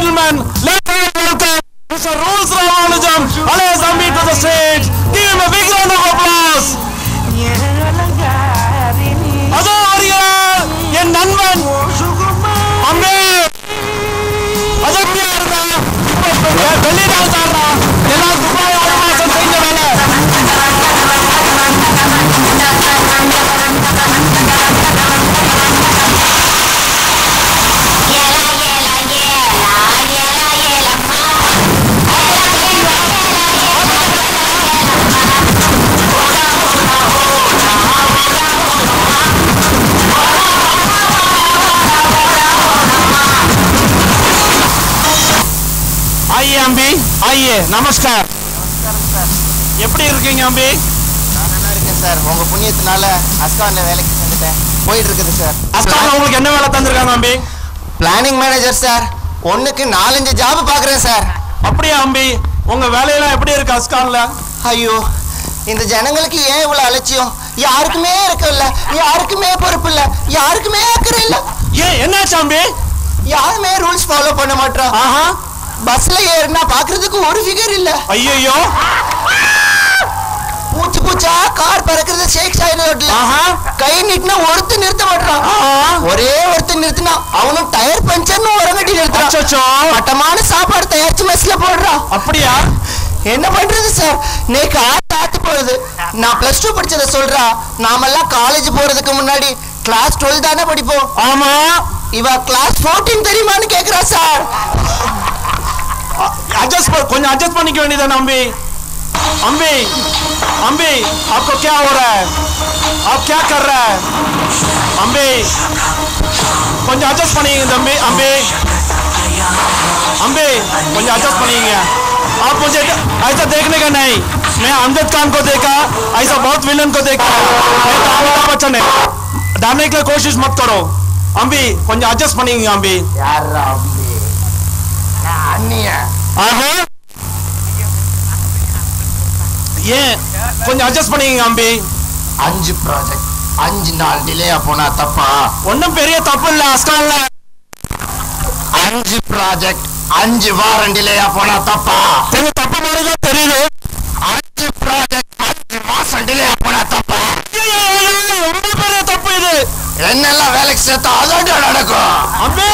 gentlemen, let's welcome Mr. Rules Ramanujam, alias Ambi, to the stage. Give him a big round of applause. அதோ வருகிறார் என் நண்பன் அம்பி. அதோ இருந்தா வெளிநாள் தாண்டா எல்லாம் துபாய் ஒரு மாசம் செஞ்ச வேலை. आइए अम्बी, आइए नमस्कार. எப்படி இருக்கீங்க அம்பி? நான் நல்லா இருக்கேன் சார். உங்க புண்ணியத்தினால அஸ்கான்ல வேலைக்கு சேர்ந்துட்டேன். போயிட்டு இருக்குது சார். அஸ்கான்ல உங்களுக்கு என்ன வேலை தந்திருக்காங்க அம்பி? Planning manager sir. ஒண்ணுக்கு 4-5 ஜாப் பாக்குறேன் சார். அப்படியே அம்பி, உங்க வேலையெல்லாம் எப்படி இருக்கு அஸ்கான்ல? ஐயோ, இந்த ஜனங்களுக்கு ஏன் இவ்வளவு அலட்சியம்? யாருக்குமே இருக்கல, யாருக்குமே பொறுப்பு இல்ல, யாருக்குமே அக்கறை இல்ல. ஏன் என்னாச்சு அம்பி? யாருமே ரூல்ஸ் ஃபாலோ பண்ண மாட்டோம். ஆஹா, பஸ்ல ஏறினா பாக்குறதுக்கு ஒரு ஃபிகர் இல்ல. ஐயோ, பூச்சி பூச்சா கார் பறக்கிறது ஷேக் சைடு ரோட்ல. கை நீட்டினா ஒருத்தர் நிறுத்த மாட்டான். ஒரே ஒருத்தர் நிறுத்தினா அவனும் டயர் பஞ்சர்னு உரங்கட்டி நிறுத்துறான். மட்டமான சாப்பாடு தயாரிச்சு மெஸ்ல போடுறான். அப்படியா? என்ன பண்றது சார்? நேக்கு ஆத்து போகுது. நான் +2 படிச்சத சொல்றா. நாமெல்லாம் காலேஜ் போறதுக்கு முன்னாடி கிளாஸ் 12 தானே படிப்போம். ஆமா. இவ கிளாஸ் 14 தெரியுமான்னு கேக்குறா சார். கொஞ்சம் அட்ஜஸ்ட் பண்ணிக்க வேண்டியதானே அம்பி? अम्बी, अम्बी, आपको क्या हो रहा है? आप क्या कर रहा है? अम्बी, कुछ एडजस्ट पड़ेंगे अम्बी, अम्बी, अम्बी, कुछ एडजस्ट पड़ेंगे. आप मुझे ऐसा देखने का नहीं. मैं अमजद खान को देखा, ऐसा बहुत विलन को देखा. मैं तो अमिताभ बच्चन है. डालने की कोशिश मत करो. अम्बी, कुछ एडजस्ट पड़ेंगे अम्बी. यार अम्बी, ना अन्निया. आहा. ஏன் கொஞ்சம் அட்ஜஸ்ட் பண்ணீங்க அம்பி. 5 ப்ராஜெக்ட் 5 நாள் டிலே போனா தப்பா? ஒன்னும் பெரிய தப்பு இல்ல அஸ்கான்ல. 5 ப்ராஜெக்ட் 5 வாரம் டிலே போனா தப்பா? இது தப்பு மாதிரி தான் தெரியுது. 5 ப்ராஜெக்ட் 5 மாசம் டிலே போனா தப்பா? ரொம்ப பெரிய தப்பு இது. என்னெல்லாம் வேலைக்கு சேர்த்தா அதான் நடக்கும் அம்பி.